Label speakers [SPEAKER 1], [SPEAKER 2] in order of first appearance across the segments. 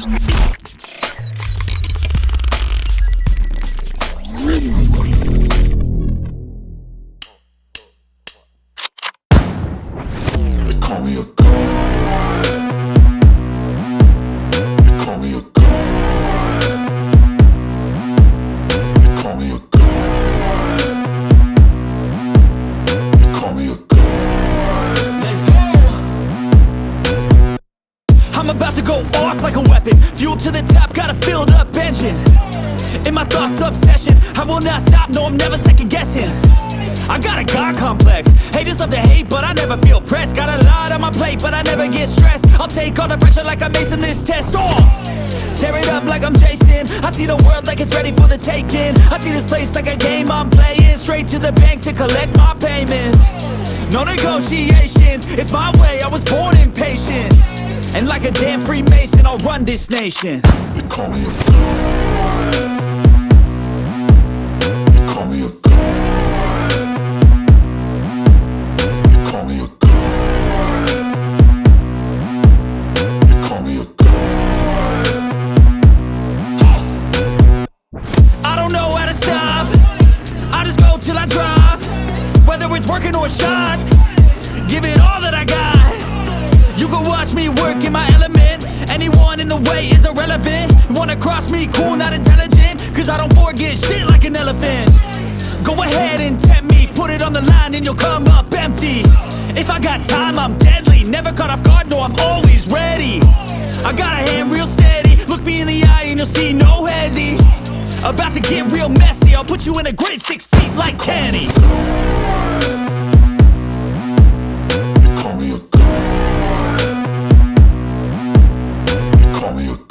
[SPEAKER 1] They call me a god. They call me a god. They call me a god. They call me a god.
[SPEAKER 2] Let's go. I'm about to go off like a weapon. Fuel to the top, got a filled up engine. In my thoughts, obsession. I will not stop, no, I'm never second guessing. I got a God complex. Haters love to hate, but I never feel pressed. Got a lot on my plate, but I never get stressed. I'll take all the pressure like I'm acing this test. Tear it up like I'm Jason. I see the world like it's ready for the taking. I see this place like a game I'm playing. Straight to the bank to collect my payments. No negotiations, it's my way, I was born impatient. And like a damn Freemason, I'll run this nation.
[SPEAKER 1] They call me a god. They call me a god. They call me a god. They call me a god.
[SPEAKER 2] I don't know how to stop. I just go till I drop. Whether it's working or shots, give it all that I got. You can watch me work in my element. Anyone in the way is irrelevant. You wanna cross me, cool, not intelligent. Cause I don't forget shit like an elephant. Go ahead and tempt me, put it on the line and you'll come up empty. If I got time, I'm deadly. Never caught off guard, no, I'm always ready. I got a hand real steady. Look me in the eye and you'll see no hezzy. About to get real messy. I'll put you in a grid 6 feet like Kenny.
[SPEAKER 1] They call me a god. They call me a god.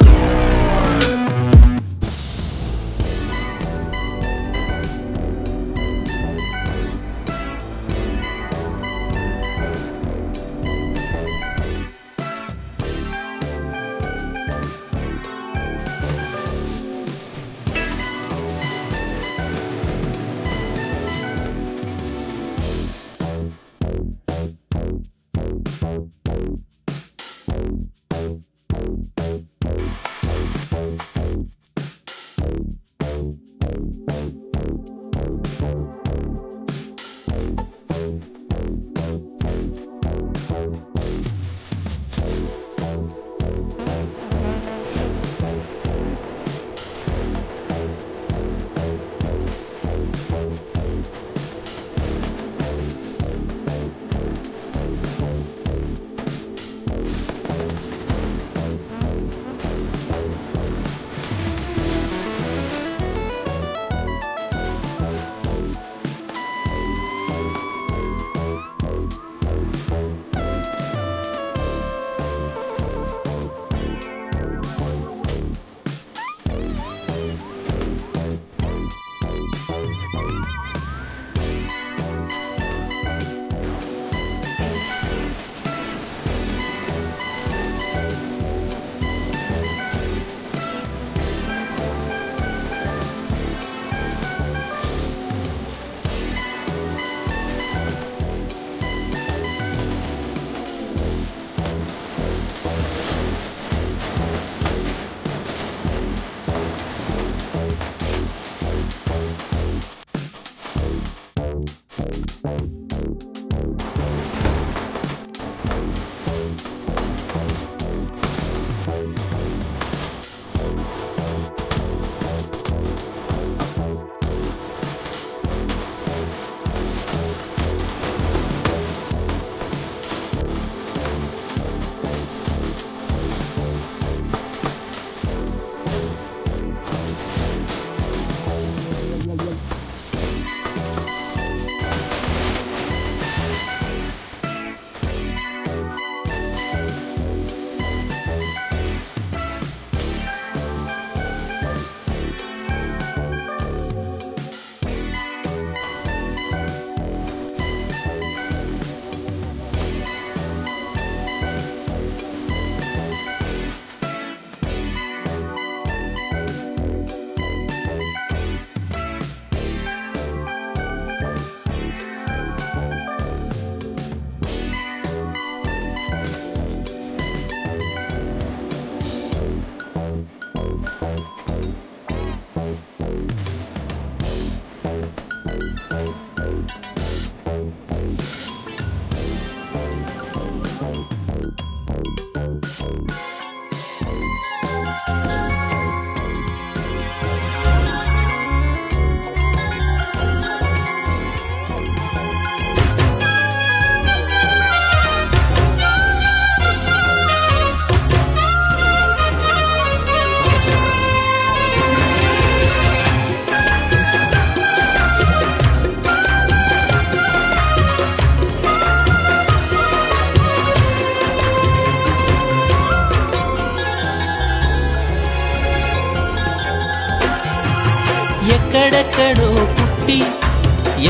[SPEAKER 3] ఎక్కడెక్కడో పుట్టి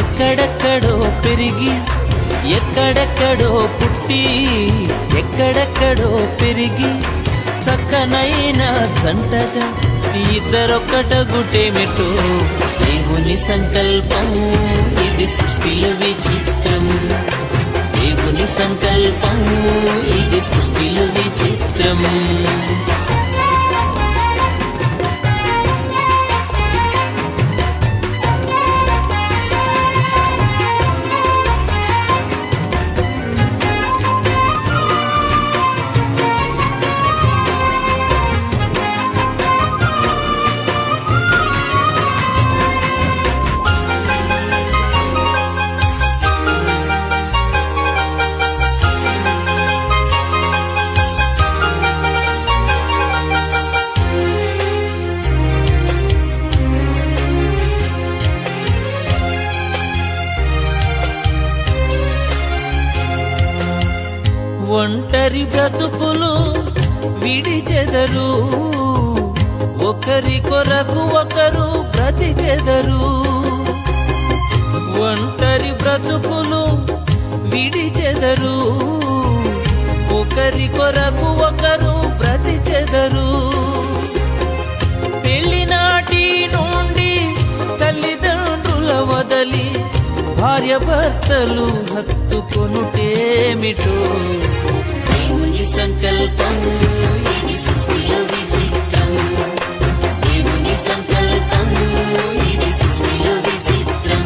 [SPEAKER 3] ఎక్కడెక్కడో పెరిగి ఎక్కడెక్కడో పుట్టి ఎక్కడెక్కడో పెరిగి చక్కనైన జంటగా ఇద్దరొక్కట గుటేమిటో దేవుని సంకల్పం ఇది సృష్టిలో విచిత్రం దేవుని సంకల్పం ఇది సృష్టిలో విచిత్రం ఒంటరి బ్రతుకులు విడిచెదరు ఒకరి కొరకు ఒకరు బ్రతికెదరు ఒంటరి బ్రతుకులు విడిచెదరు ఒకరి కొరకు ఒకరు బ్రతికెదరు పెళ్లినాటి నుండి తల్లిదండ్రుల వదలి భార్య భర్తలు హత్తుకొనుటేమిటో దేవుని సంకల్పం ఇది సృష్టిలో విచిత్రం దేవుని సంకల్పం ఇది సృష్టిలో విచిత్రం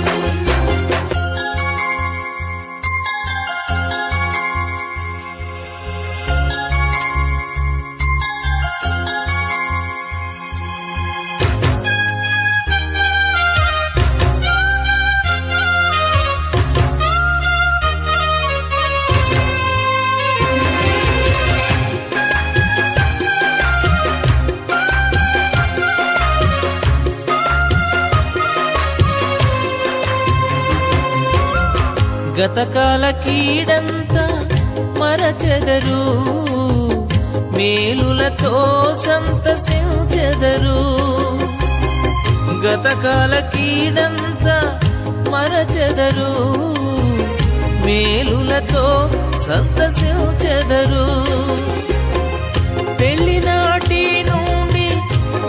[SPEAKER 3] గతకాల కీడంతా మరచెదరు మేలులతో సంతసించెదరు గతకాల కీడంతా మరచెదరు మేలులతో సంతసించెదరు పెళ్లినాటి నుండి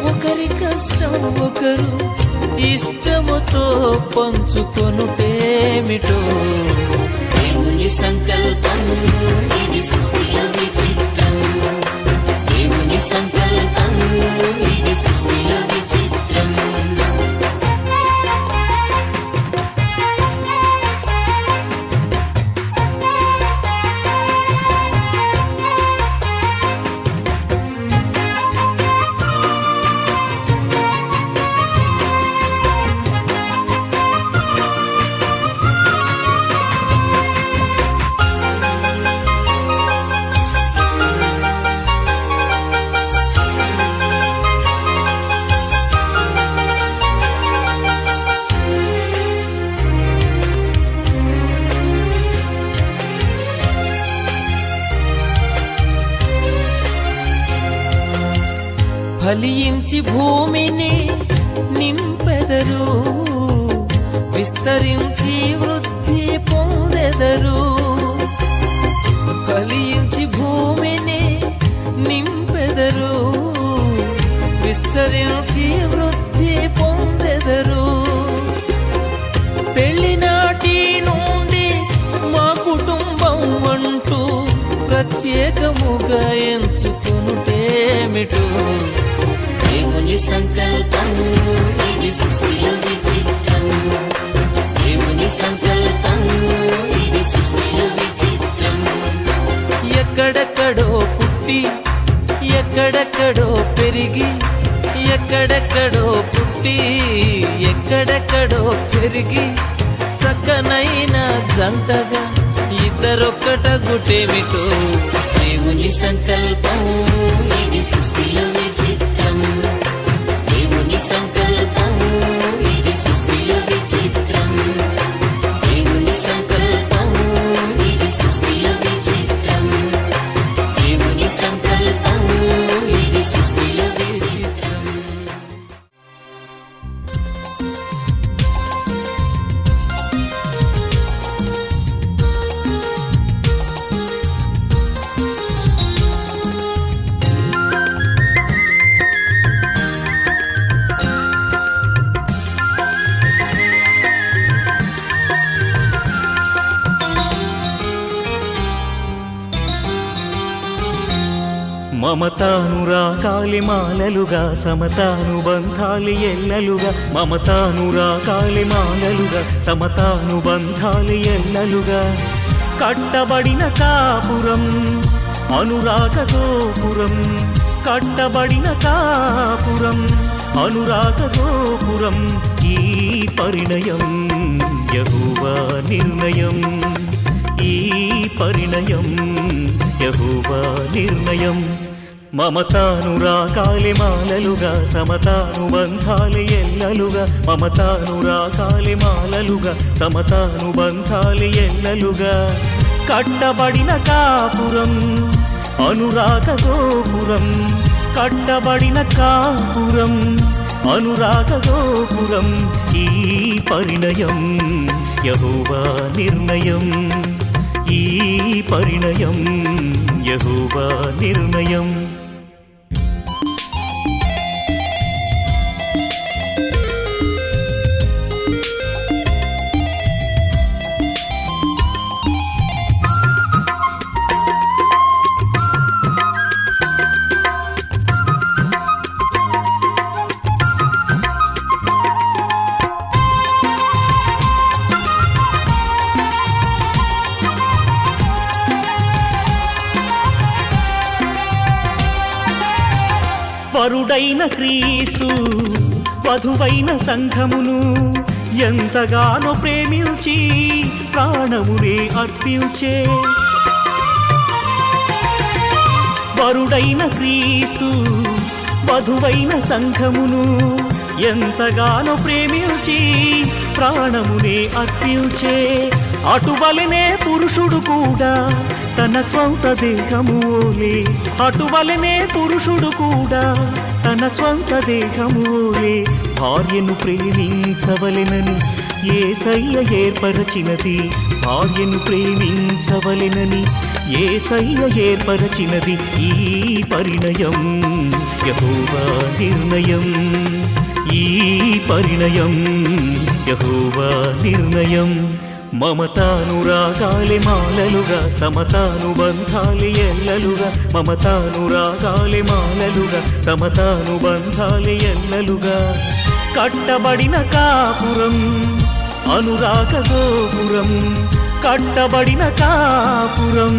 [SPEAKER 3] ఒకరి కష్టం ఒకరు ఇష్టముతో పంచుకొనుటేమిటో దేవుని సంకల్పం ఇది సృష్టిలో విచిత్రం దేవుని సంకల్పం ఇది సృష్టిలో విచిత్రం ఫలించి భూమిని నింపెదరు విస్తరించి వృద్ధి పొందెదరు ఫలించి భూమిని నింపెదరు విస్తరించి వృద్ధి పొందెదరు పెళ్లినాటి నుండి మా కుటుంబం అంటూ ప్రత్యేకముగా ఎంచుకొనుటేమిటో
[SPEAKER 4] దేవుని సంకల్పం ఇది సృష్టిలో విచిత్రం దేవుని సంకల్పం ఇది సృష్టిలో విచిత్రం
[SPEAKER 3] ఎక్కడెక్కడో పుట్టి ఎక్కడెక్కడో పెరిగి ఎక్కడెక్కడో పుట్టి ఎక్కడెక్కడో పెరిగి చక్కనైన జంటగా ఇద్దరొక్కట గుటేమిటో
[SPEAKER 4] దేవుని సంకల్పం ఇది సృష్టిలో విచిత్రం దేవుని సంకల్పం ఇది సృష్టిలో విచిత్రం దేవుని సంకల్పం ఇది సృష్టిలో విచిత్రం దేవుని సంకల్పం ఇది సృష్టిలో విచిత్రం
[SPEAKER 5] మమతానురాగాలి మాలలుగా సమతానుబంధాలి ఎల్లలుగా మమతానురాగాలి మాలలుగా సమతానుబంధాలి ఎల్లలుగా కట్టబడిన కాపురం అనురాగ గోపురం కట్టబడిన కాపురం అనురాగ గోపురం ఈ పరిణయం యెహోవా నిర్ణయం ఈ పరిణయం యెహోవా నిర్ణయం మమతానురాగాలి మాలలుగా సమతానుబంధాలి ఎల్లలుగా మమతానురాగాలి మాలలుగా సమతానుబంధాలి ఎల్లలుగా కట్టబడిన కాపురం అనురాగ గోపురం కట్టబడిన కాపురం అనురాగ గోపురం ఈ పరిణయం యెహోవా నిర్ణయం ఈ పరిణయం యెహోవా నిర్ణయం వరుడైన క్రీస్తు వధువైన సంఘమును ఎంతగానో ప్రేమించి ప్రాణమునే అర్పించే వరుడైన క్రీస్తు వధువైన సంఘమును ఎంతగానో ప్రేమించి ప్రాణమునే అర్పించే అటువలనే పురుషుడు కూడా తన స్వంత దేహమూలే అటువలనే పురుషుడు కూడా తన స్వంత దేహమూలే భార్యను ప్రేమించవలెనని యేసయ్య ఏర్పరచినది భార్యను ప్రేమించవలెనని యేసయ్య ఏర్పరచినది ఈ పరిణయం యెహోవా నిర్ణయం ఈ పరిణయం యెహోవా నిర్ణయం మమతానురాగాలి మాలలుగా సమతానుబంధాలి ఎల్లలుగా మమతానురాగాలి మాలలుగా సమతానుబంధాలి ఎల్లలుగా కట్టబడిన కాపురం అనురాగ గోపురం కట్టబడిన కాపురం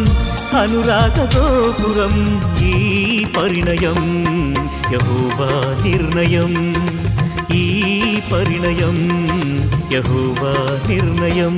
[SPEAKER 5] అనురాగ గోపురం ఈ పరిణయం యెహోవా నిర్ణయం ఈ పరిణయం యెహోవా నిర్ణయం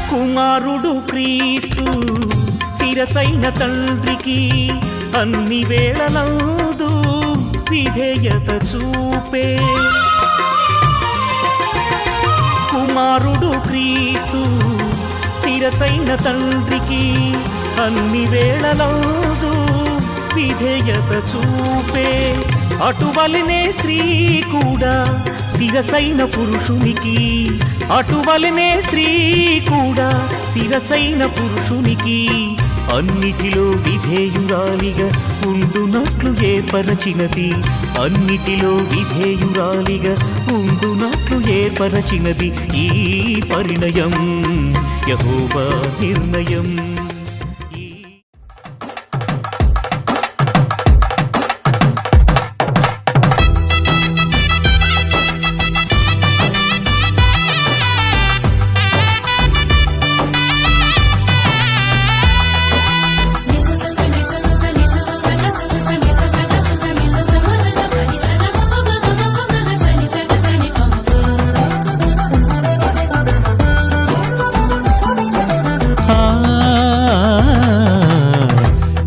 [SPEAKER 5] కుమారుడు క్రీస్తు శిరసైన తండ్రికి అన్ని వేళలందు విధేయత చూపే కుమారుడు క్రీస్తు శిరసైన తండ్రికి అన్ని వేళలందు విధేయత చూపే అటువలనే స్త్రీ కూడా శిరసైన పురుషునికి, అటువలనే స్త్రీ కూడా శిరసైన పురుషునికి, అన్నిటిలో విధేయురాలిగా ఉండునట్లు ఏర్పరచినది, అన్నిటిలో విధేయురాలిగా ఉండునట్లు ఏర్పరచినది ఈ పరిణయం యెహోవా నిర్ణయం.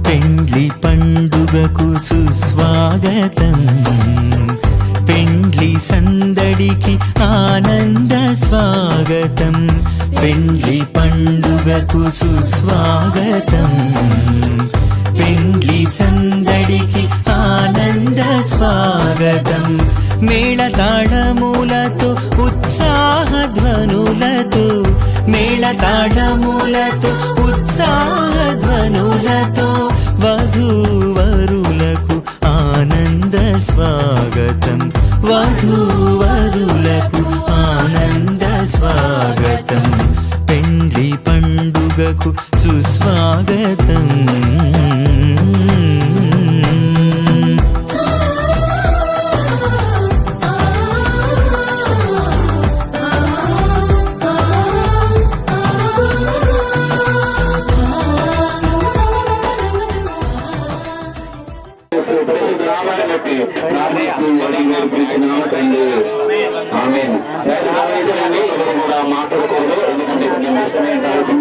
[SPEAKER 6] పెండ్లి పండుగకు సుస్వాగతం, పెండ్లి సందడికి ఆనంద స్వాగతం, పెండ్లి పండుగకు సుస్వాగతం, పెండ్లి సందడికి ఆనంద స్వాగతం. మేళతాళములతో ఉత్సాహధ్వనులతో, మేళతాళములతో ఉత్సాహధ్వనులతో వధూవరులకు ఆనంద స్వాగతం, వధూవరులకు ఆనంద స్వాగతం, పెండ్లి పండుగకు సుస్వాగతం.
[SPEAKER 7] మాట్లాడకూడదు, ఎందుకంటే ఇష్టమైన కాబట్టి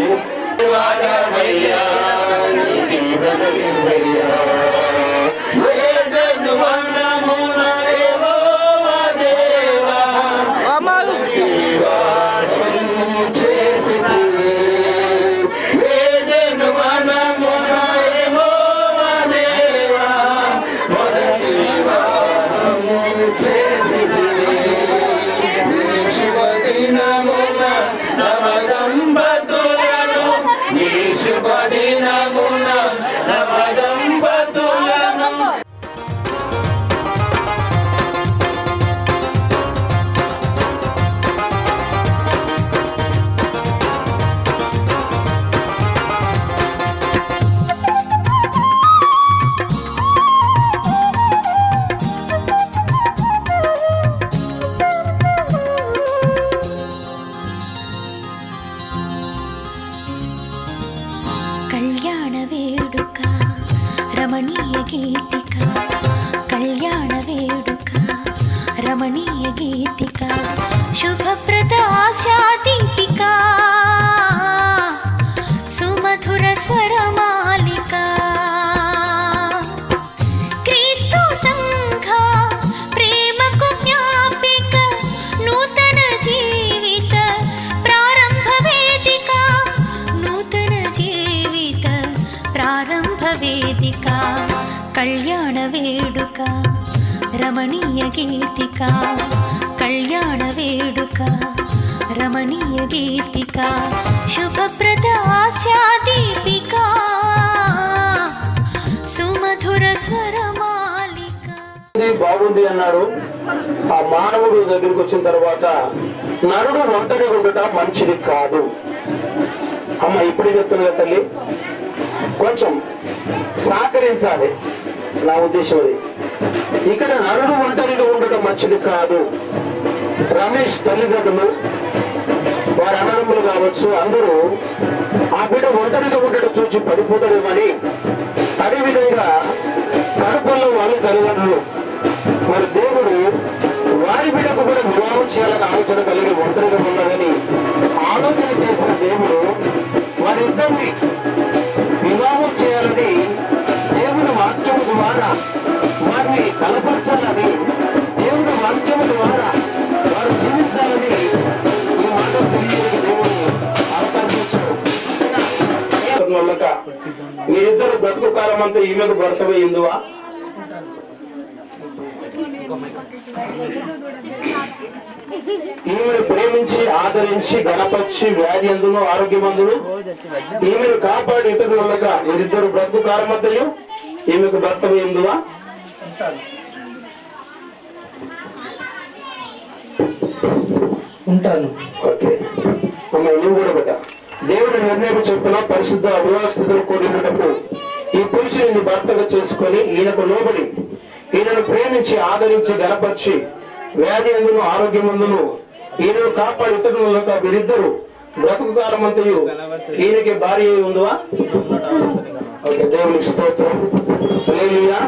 [SPEAKER 8] కళ్యాణ వేడుక రమణీయ గీతిక, కళ్యాణ వేడుక రమణీయ గీతిక, శుభప్రద ఆశాదీపిక, సుమధుర స్వరమాలిక, క్రీస్తు సంఘ ప్రేమకు జ్ఞాపిక, నూతన జీవిత ప్రారంభ వేదిక, నూతన జీవిత ప్రారంభ వేదిక, కళ్యాణ వేడుక రమణీయ గీతిక, కళ్యాణ వేడుక రమణీయ గీతిక, శుభప్రద ఆశాదీపిక, సుమధుర స్వరమాలిక.
[SPEAKER 7] బాగుంది అన్నారు. ఆ మానవుడు దగ్గరికి వచ్చిన తర్వాత నరుడు ఒంటరిగా ఉండటం మంచిది కాదు. అమ్మ ఇప్పుడే చెప్తున్నా కదా తల్లి, కొంచెం సహకరించాలి. నా ఉద్దేశం అది. ఇక్కడ నరుడు ఒంటరిగా ఉండటం మంచిది కాదు. రమేష్ తల్లిదండ్రులు, వారి అన్నదమ్ములు కావచ్చు, అందరూ ఆ బిడ్డ ఒంటరిగా ఉండటం చూసి పడిపోతాడేమని, అదేవిధంగా కడుపుల్లో వాళ్ళ తల్లిదండ్రులు, మరి దేవుడు వారి బిడ్డకు కూడా వివాహం చేయాలని ఆలోచన కలిగి ఒంటరిగా ఉన్నదని ఆలోచన చేసిన దేవుడు వారిద్దరిని వివాహం చేయాలని దేవుని వాక్యము ద్వారా వారిని బలపరచాలని, దేవుని వాక్యము ద్వారా వారు జీవించాలని ఈ మాట తెలియజేయడానికి దేవుడు అవకాశం ఇచ్చాడు. మీరిద్దరు బ్రతుకు కాలం అంతా ఈమెకు భర్తవే ఇందువా? ఈమెను ప్రేమించి ఆదరించి గణపరిచి వ్యాధి అందును ఆరోగ్యమందును ఈమెను కాపాడి ఇతరులుగా వీరిద్దరు బ్రతుకు కారమతయు ఈమెకు భర్త ఎందువా
[SPEAKER 9] ఉంటాను.
[SPEAKER 7] ఓకే అమ్మ నువ్వు కూడా బిడ్డ దేవుని నిర్ణయం చెప్పిన పరిశుద్ధ వివాహ స్థితిలో కూడినటకు ఈ పురుషుని భర్తగా చేసుకొని ఈయనకు లోబడి ఈయనను ప్రేమించి ఆదరించి గణపరిచి వ్యాధి అందును ఆరోగ్యమందును ఈయనను కాపాడి ఇతరులుగా వీరిద్దరు బ్రతుకు కాలమంతయు ఈయనకి భార్య ఉందివా ఓకే దేవునికి స్తోత్రం హల్లెలూయా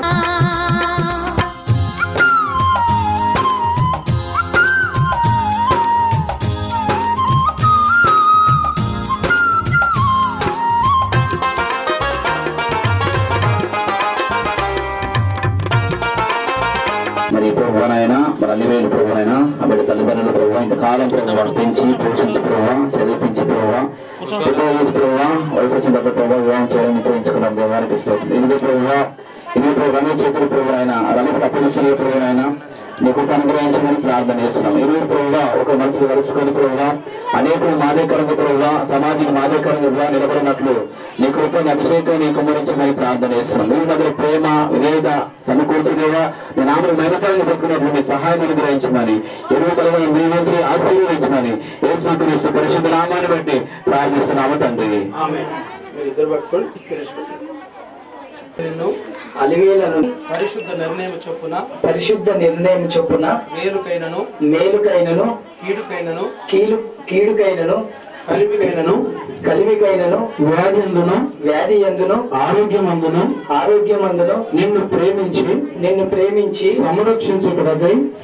[SPEAKER 10] మరి ప్రభువనైనా మరి అల్లివేలు ప్రభువనైనా అప్పటి తల్లిదండ్రుల ప్రభావ ఇంతకాలం ప్రభావ వాడు పెంచి పోషించి ప్రభావ చదివించి ప్రభావ ఎక్కువ చేసి ప్రభావ వయసు వచ్చిన తగ్గ ప్రభావ వివాహం చేయడం నిశ్చయించుకున్నాం దేవానికి ఇష్టం ఇదిగో ప్రభావ ఇది ప్రభు రమేష్ చేతుల ప్రభువనైనా రమేష్ అప్పగిస్తున్న ప్రభువనైనా నీ కృప అనుగ్రహించమని ప్రార్థన చేస్తున్నాం ఇరువురు ప్రభువా ఒక మనసుకు కలుసుకొని ప్రభువా అనేకులు మాదేకరంగా ప్రభువా సమాజానికి మాదేకరంగా నిలబడినట్లు నీ కృపని అభిషేకం నీ కుమరించమని ప్రార్థన చేస్తున్నాం మీ మధ్య ప్రేమ విధేయత సమకూర్చుదేవా నీ నామను మేనకరంగా పెట్టుకున్నప్పుడు నీ సహాయం అనుగ్రహించమని ఎరువు కలుగును దీవించి ఆశీర్వదించమని యేసుక్రీస్తు పరిశుద్ధ నామాన్ని బట్టి ప్రార్థిస్తున్నాము తండ్రి
[SPEAKER 9] అలివేలను
[SPEAKER 7] పరిశుద్ధ నిర్ణయం
[SPEAKER 9] చొప్పున మేలుకైనను కీడుకైనను కలిమికైనను వ్యాధి ఎందును ఆరోగ్యమందును నిన్ను ప్రేమించి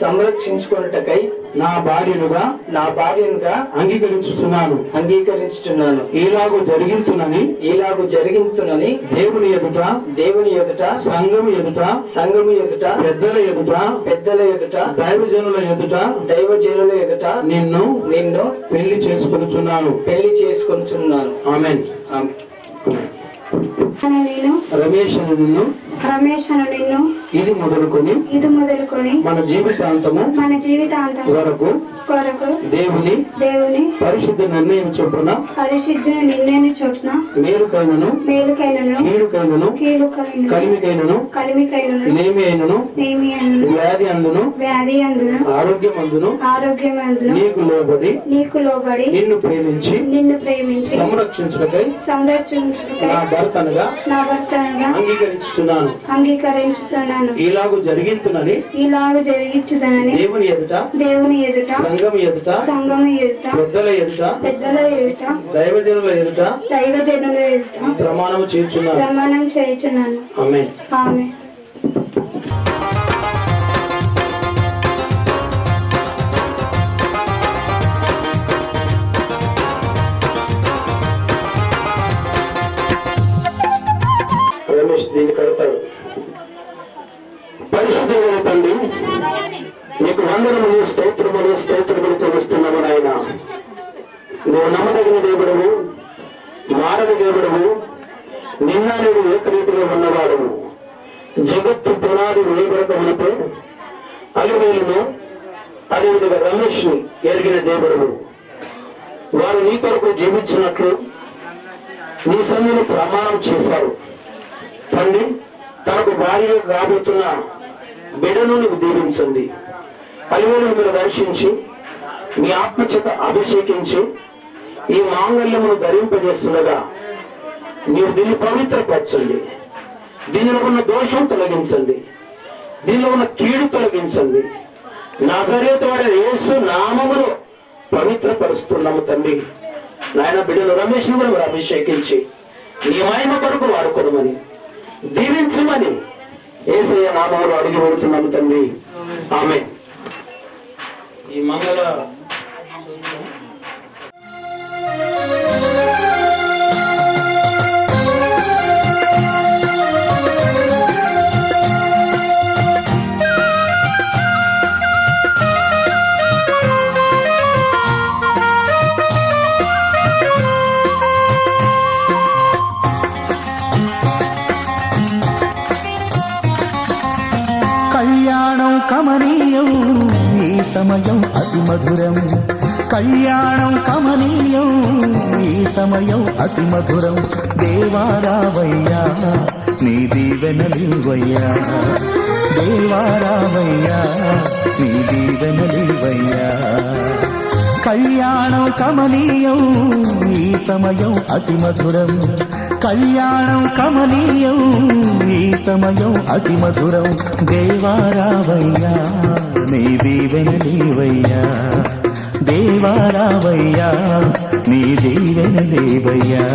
[SPEAKER 9] సంరక్షించుకొనుటకై నా భార్యనుగా అంగీకరించుచున్నాను ఇలాగు జరిగింతునని దేవుని ఎదుట సంఘము ఎదుట పెద్దల ఎదుట దైవజనుల ఎదుట నిన్ను పెళ్లి చేసుకొనుచున్నాను ఆమేన్ రమేష్ నిన్ను ఇది మొదలుకొని మన జీవితాంతము వరకు దేవుని పరిశుద్ధ నిర్ణయం చొప్పున మేలుకైనను కీడుకైనను నేమి అయినను వ్యాధి అందును ఆరోగ్యమందును నీకు లోబడి నిన్ను ప్రేమించి సంరక్షించుటకై నా భర్తనుగా అంగీకరించుతున్నాను ఇలాగు జరిగించునని దేవుని ఎదుట సంఘము ఎదుట పెద్దల ఎదుట దైవజనుల ఎదుట ప్రమాణము చేయుచున్నాను ఆమేన్ రమేష్ దీన్ని కడతాడు పరిశుద్ధమైన తండ్రి నీకు వందనములు స్తోత్రములు చెల్లిస్తున్నాము నాయన నువ్వు నమ్మదగిన దేవుడవు మారని దేవుడవు నిన్న నేడు ఏకరీతిగా ఉన్నవాడవు జగత్తు పునాది వేయబడకమునతో అలివేలును అదేవిధంగా రమేష్ ని ఎరిగిన దేవుడవు వారు నీ కొరకు జీవించినట్లు నీ సన్నిధిని ప్రమాణం చేశారు తండ్రి తనకు భార్యగా కాబోతున్న బిడ్డను నీవు దీవించండి అలివేలును మీరు దర్శించి మీ ఆత్మచేత అభిషేకించి ఈ మాంగళ్యమును ధరింపజేస్తుండగా మీరు దీన్ని పవిత్రపరచండి దీనిలో ఉన్న దోషం తొలగించండి దీనిలో ఉన్న కీడు తొలగించండి నజరేతు వాడే యేసు నామములో పవిత్రపరుస్తున్నాము తండ్రి నాయన బిడ్డలు రమేష్ ను కూడా మీరు అభిషేకించి నీ మహిమ కొరకు వాడుకోమని దీవించమని యేసయ్య నామములో అడిగి పెడుతున్నాము తండ్రి ఆమేన్ ఈ మంగళ
[SPEAKER 5] కళ్ళ కళ్యాణం కమనీయం ఈ సమయం అతి మధురం, కళ్యాణం కమనీయం ఈ సమయం అతి మధురం. దేవారావయ్యా నీ దీవెనలివయ్యా, దేవారావయ్యా నీ దీవెనలివయ్యా. కళ్యాణం కమనీయం ఈ సమయం అతి మధురం, కళ్యాణం కమనీయం ఈ సమయం అతి మధురం. దేవారావయ్యా నీ దీవెనలివయ్యా, దేవారావయ్యా నీ దీవెనలివయ్యా.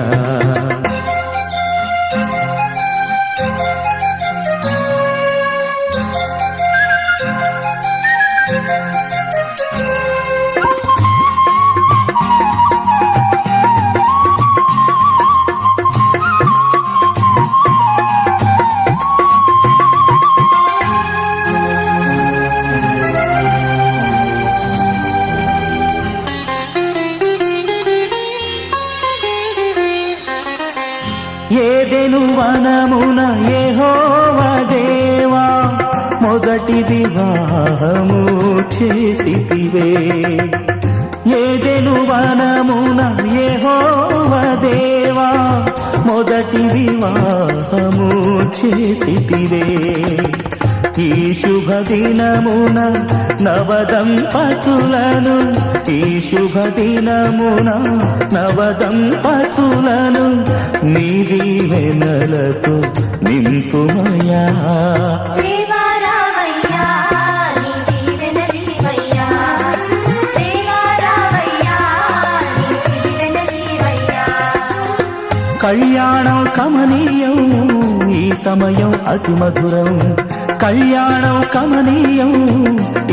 [SPEAKER 5] ఏదెను వనమున యెహోవా దేవా మొదటి వివాహము చేసితివే. ఏదెను వనమున యెహోవా దేవా మొదటి వివాహము చేసితివే. ఈ శుభ దినమున నవదంపతులను, ఈ శుభ దినమున నవదంపతులను నీ దీవెనలతో నింపుమయా.
[SPEAKER 8] దేవారావయ్యా నీ దీవెనలివయ్యా, దేవారావయ్యా నీ దీవెనలివయ్యా.
[SPEAKER 5] కళ్యాణం కమనీయం ఈ సమయం అతి మధురం, కళ్యాణం కమనీయం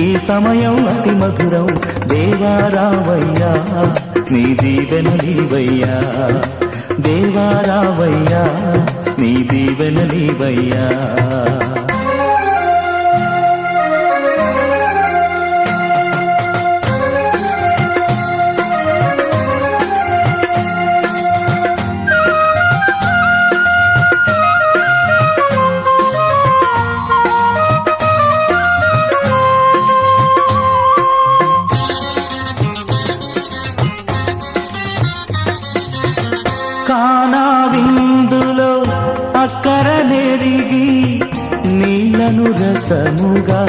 [SPEAKER 5] ఈ సమయం అతి మధురం. దేవారావయ్యా నీ దీవెనలివయ్యా, దేవారావయ్యా నీ దీవెనలివయ్యా. కానా విందులో అక్కర నెరిగి నీళ్లను రసముగా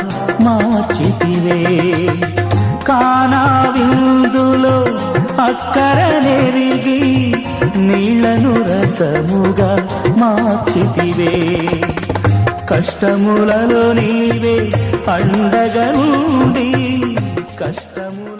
[SPEAKER 5] మార్చితివే. కానా విందులో అక్కర నెరిగి నీళ్లను రసముగా మార్చితివే. కష్టములలో నీవే అండగా నుండి, కష్టముల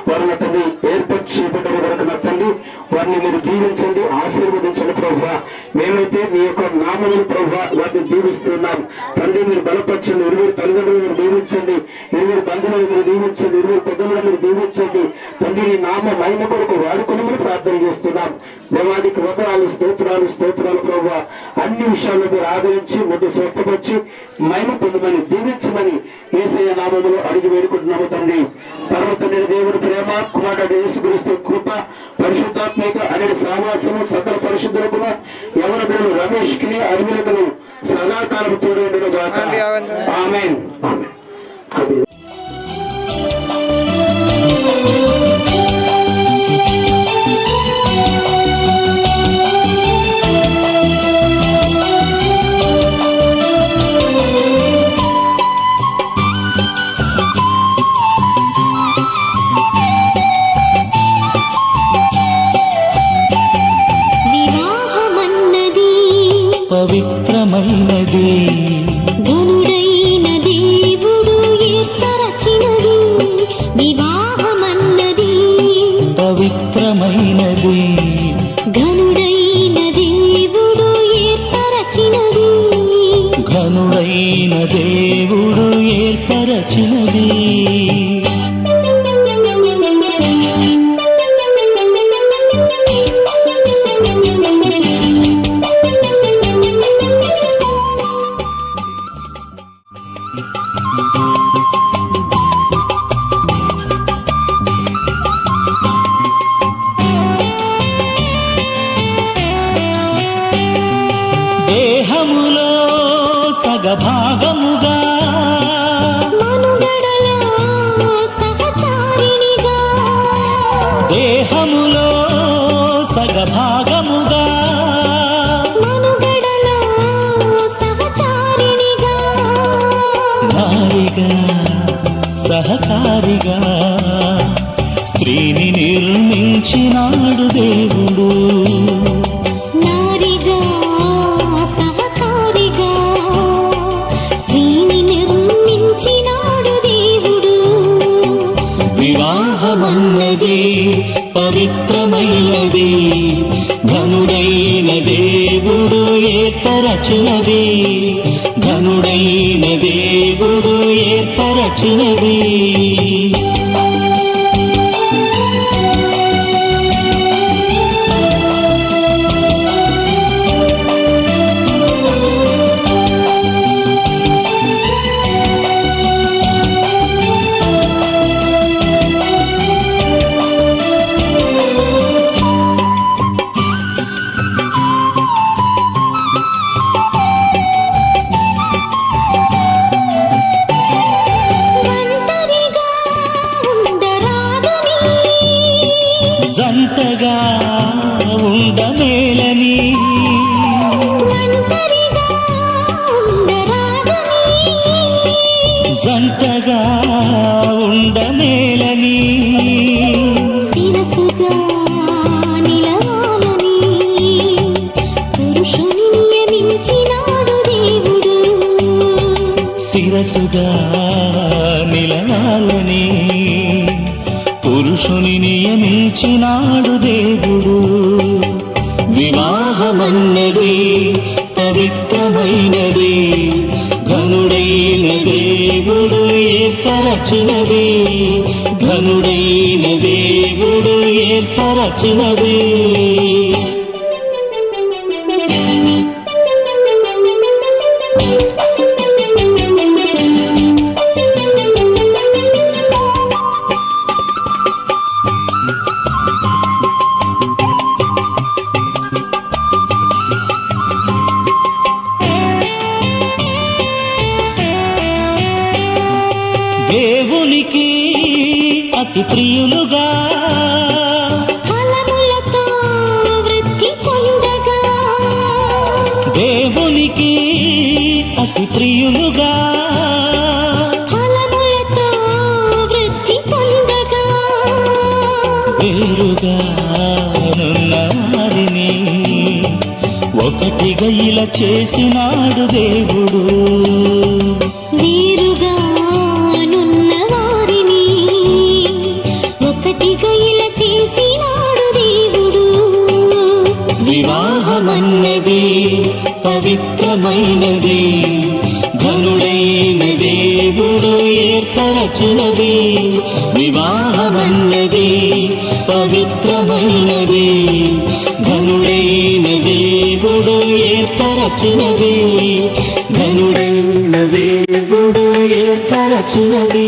[SPEAKER 7] వారిని తండ్రి ఏర్పాటు చేయబడ్డ వరకు నా తండ్రి వారిని మీరు దీవించండి, ఆశీర్వదించండి ప్రభా. మేమైతే మీ యొక్క నామములు ప్రభా వారిని దీవిస్తున్నాం తండ్రి. మీరు బలపరచండి, ఇరువురు తల్లిదండ్రులు మీరు దీవించండి, ఇరువురు తండ్రులను మీరు దీవించండి, ఇరువురు పెద్దలను మీరు దీవించండి తండ్రి. నీ నామ మహిమ కొరకు వాడుకొని ప్రార్థన చేస్తున్నాం. దేవానికి వందనాలు, స్తోత్రాలు, స్తోత్రాలు ప్రభా. అన్ని విషయాల్లో మీరు ఆదరించి మొదటి స్వస్థపరిచి మహిమ పొందమని దీవించమని యేసయ్య నామములో అడిగి వేడుకుంటున్నాము తండ్రి. పరమతండ్రి దేవుడి ప్రేమ, కుమారుడు యేసుక్రీస్తు కృప, పరిశుద్ధాత్మిక అనే సహవాసము సకల పరిశుద్ధులకు ఎవరి బిడ్డలు రమేష్ కి అర్మిలకు సదాకాలం తోడేండును గాక. ఆమేన్. ఆమేన్.
[SPEAKER 8] వివాహమన్నది
[SPEAKER 5] పవిత్రమైనది,
[SPEAKER 8] ఘనుడైన దేవుడు ఏర్పరచినది. వివాహమన్నది
[SPEAKER 5] పవిత్రమైనది,
[SPEAKER 8] ఘనుడైన దేవుడు ఏర్పరచినది.
[SPEAKER 5] ఘనుడైన దేవుడు ఏర్పరచినది. దేహములో సగభాగముగా సహకారిగా స్త్రీని నిర్మించినాడు దేవుడు.
[SPEAKER 8] నారిగా సహకారిగా స్త్రీని నిర్మించినాడు దేవుడు.
[SPEAKER 5] వివాహమన్నది పవిత్రమైనది, ఘనుడైన దేవుడు ఏర్పరచినది, ఘనుడైన దేవుడు ఏర్పరచినది. జంటగా ఉండమేలని జంటగా ఉండమేలని
[SPEAKER 8] శిరసుగా నిలవాలని పురుషుని నియమించినాడు దేవుడు.
[SPEAKER 5] శిరసుగా నిలవాలని పురుషుని నియమించినాడు దేవుడు. వివాహమన్నది పవిత్రమైనది, ఘనుడైన దేవుడు ఏర్పరచినది, ఘనుడైన దేవుడు ఏర్పరచినది. దేవునికి అతి ప్రియులుగా
[SPEAKER 8] ఫలములతో వృద్ధి పొందగా,
[SPEAKER 5] దేవునికి అతి ప్రియులుగా
[SPEAKER 8] ఫలములతో వృద్ధి పొందగా,
[SPEAKER 5] వేరుగా నున్న వారిని ఒకటిగా ఇలా చేసినాడు దేవుడు.
[SPEAKER 8] వేరుగా నున్న వారిని ఒకటిగా ఇలా చేసినాడు దేవుడు.
[SPEAKER 5] వివాహమన్నది పవిత్రమైనది, ఘనుడైన దేవుడు ఏర్పరచినది. వివాహమన్నది పవిత్రమైనది, ఘనుడైన దేవుడు ఏర్పరచినది, ఘనుడైన దేవుడు ఏర్పరచినది.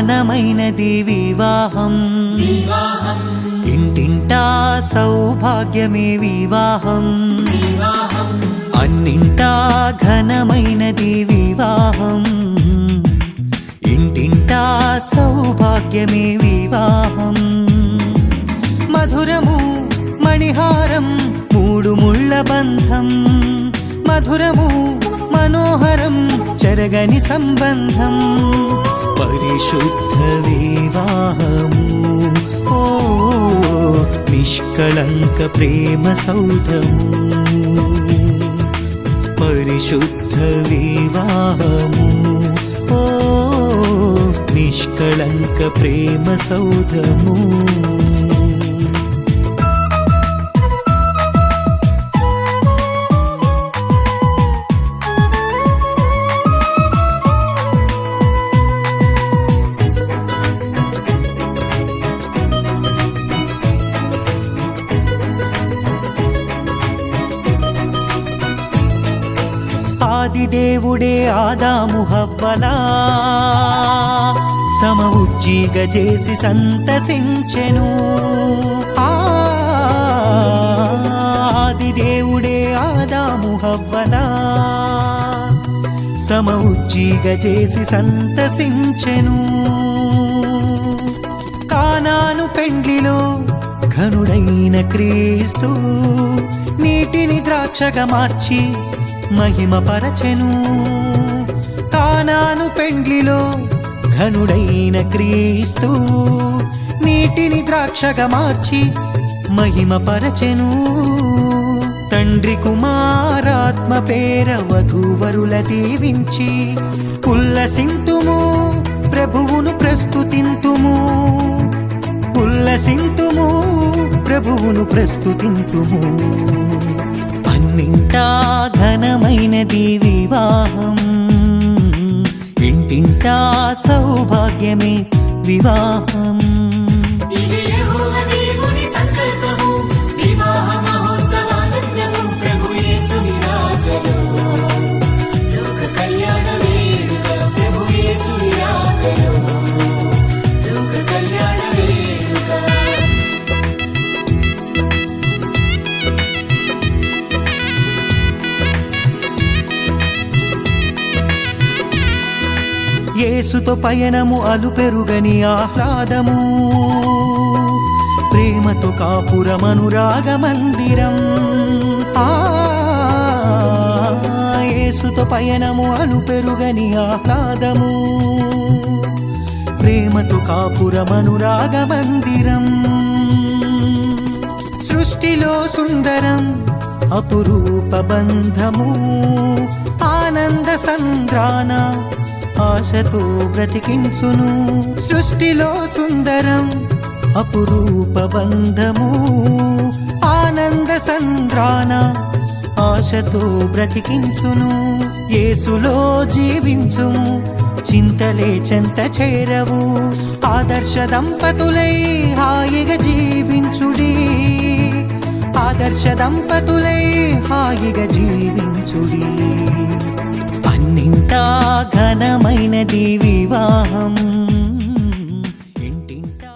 [SPEAKER 6] ఘనమైనది వివాహం, ఇంటింటా సౌభాగ్యమే వివాహం, అన్నింటా ఘనమైనది వివాహం, ఇంటింటా సౌభాగ్యమే వివాహం. మధురము మణిహారం మూడు ముళ్ళ బంధం, మధురము మనోహరం చెరగని సంబంధం, పరిశుద్ధ వివాహము ఓ నిష్కళంక ప్రేమ సౌధము, పరిశుద్ధ వివాహము ఓ నిష్కళంక ప్రేమ సౌధము. ఆదిదేవుడే ఆదాము హవ్వలా సమ ఉజ్జీగ చేసి సంతసించెను, ఆదిదేవుడే ఆదాము హవ్వలా సమ ఉజ్జీగ చేసి సంతసించెను. కానాను పెండ్లిలో ఘనుడైన క్రీస్తు నీటిని ద్రాక్షగా మార్చి మహిమ పరచెను. కానాను పెండ్లిలో ఘనుడైన క్రీస్తు నీటిని ద్రాక్షగా మార్చి మహిమ పరచెను. తండ్రి కుమారాత్మ పేర వధూవరుల దీవించి ఉల్లసింతుము ప్రభువును ప్రస్తుతింతుము, ఉల్లసింతుము ప్రభువును ప్రస్తుతింతుము. అన్నింటా ఘనమైనది వివాహం, ఇంటింటా సౌభాగ్యమే వివాహం. యేసుతో పయనము అలుపెరుగని ఆహ్లాదము, ప్రేమతో కాపురమనురాగ మందిరం. యేసుతో పయనము అలుపెరుగని ఆహ్లాదము, ప్రేమతో కాపురమనురాగ మందిరం. సృష్టిలో సుందరం అపురూప బంధము, ఆనంద సంద్రాన ఆశతో బ్రతికించును. సృష్టిలో సుందరం అపురూప బంధము, ఆనంద సంద్రాన ఆశతో బ్రతికించును. యేసులో జీవించుము చింతలే చెంత చేరవు, ఆదర్శ దంపతులై హాయిగా జీవించుడి, ఆదర్శ దంపతులై హాయిగా జీవించుడి. అన్నింటా ఘనమైనది వివాహం, ఇంటింటా.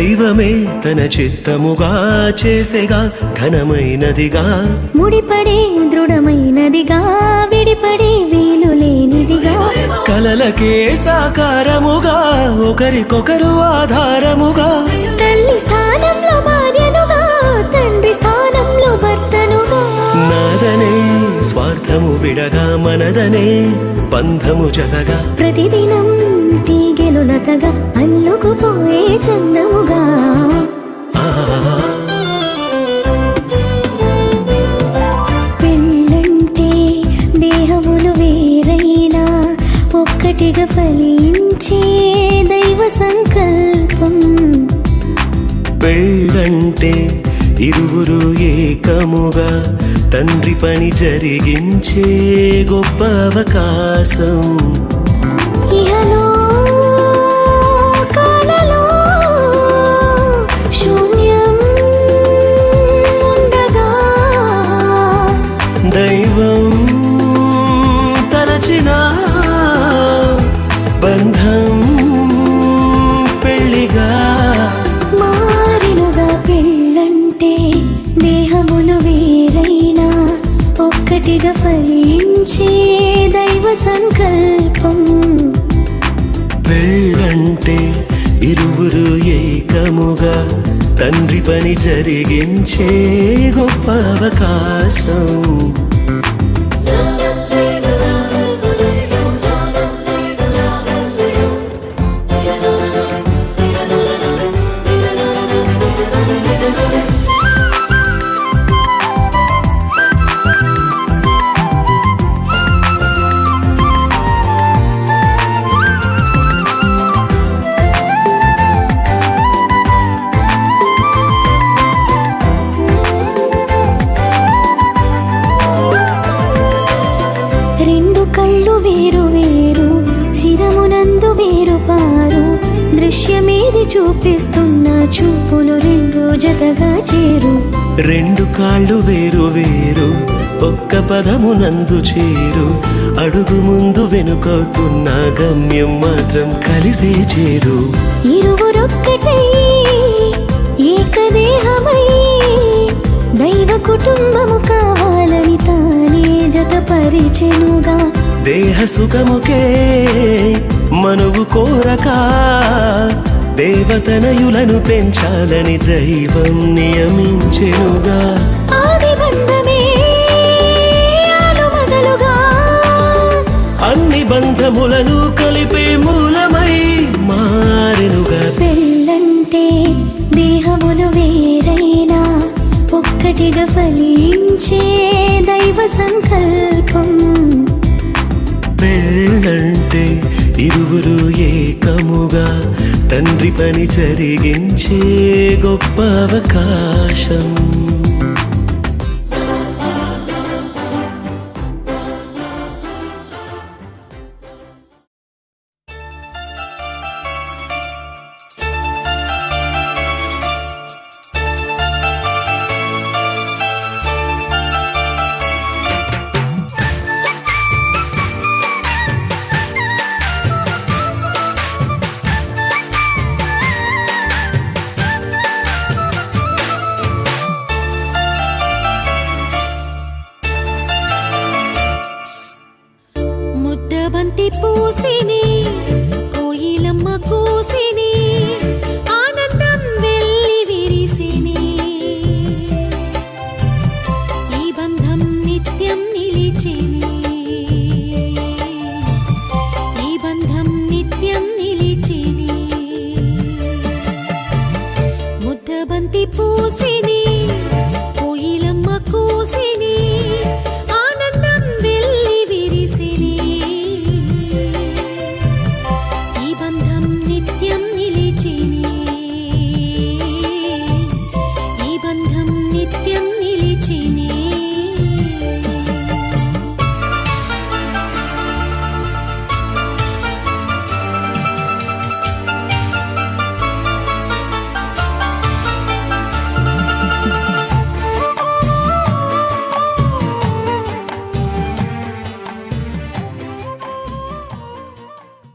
[SPEAKER 6] దైవమే తన చిత్తముగా చేసేగా ఘనమైనదిగా
[SPEAKER 8] ముడిపడే దృఢమైనదిగా విడిపడే వీలు లేనిదిగా
[SPEAKER 6] కలలకే సాకారముగా ఒకరికొకరు ఆధారముగా
[SPEAKER 8] తల్లి స్థానంలో భార్యనుగా తండ్రి స్థానంలో భర్తనుగా
[SPEAKER 6] నాదనే స్వార్థము విడగా మనదనే బంధము జతగా
[SPEAKER 8] ప్రతిదినం తీగెలు లతగా అల్లుకుపోయే చందముగా
[SPEAKER 6] ఆ
[SPEAKER 8] పెళ్ళంటే దేహములు వేరైనా ఒక్కటిగా ఫలించే దైవ సంకల్పం
[SPEAKER 6] పెళ్ళంటే ఇరువురు ఏకముగా తండ్రి పని జరిగించే గొప్ప అవకాశం
[SPEAKER 8] ఇహలో కాలలో శూన్యం ఉండగా
[SPEAKER 6] దైవం తలచిన బంధం పెళ్లిగా
[SPEAKER 8] మారినుగా పెళ్ళంటే దేహములు వేరైనా ఒక్కటిగా ఫలించే దైవ సంకల్పం
[SPEAKER 6] పెళ్ళంటే ఇరువురు ఏకముగా తండ్రి పని జరిగించే గొప్ప అవకాశం
[SPEAKER 8] రెండు కళ్ళు వేరు వేరు శిరమునందు వేరు పారు దృశ్యమేది చూపిస్తున్న చూపులు రెండు జతగా చేరు
[SPEAKER 6] రెండు కాళ్ళు వేరు వేరు ఒక్క పదమునందు చేరు అడుగు ముందు వెనుకవుతున్న గమ్యం మాత్రం కలిసే చేరు
[SPEAKER 8] ఇరువురొక్కటై ఏకదేహమై దైవ కుటుంబము కావాలని తానే జతపరిచెనుగా
[SPEAKER 6] దేహ సుఖముకే మనువు కోరక దేవతనయులను పెంచాలని దైవం నియమించెనుగా
[SPEAKER 8] ఆది బంధమే ఆలుమగలుగా
[SPEAKER 6] అన్ని బంధములను కలిపే మూలమై మారెనుగా
[SPEAKER 8] పెళ్ళంటే దేహములు వేరైనా ఒక్కటిగా ఫలించే దైవ సంకల్పం
[SPEAKER 6] పెళ్ళంటే ఇరువురు ఏకముగా తండ్రి పని జరిగించే గొప్ప అవకాశం
[SPEAKER 8] ముద్దబంతి పూసిని కోయిలమ్మ కూసిని ఆనందం వెళ్ళి విరిసిని ఈ బంధం నిత్యం నిలిచిని ఈ బంధం నిత్యం నిలిచిని ముద్దబంతి పూసి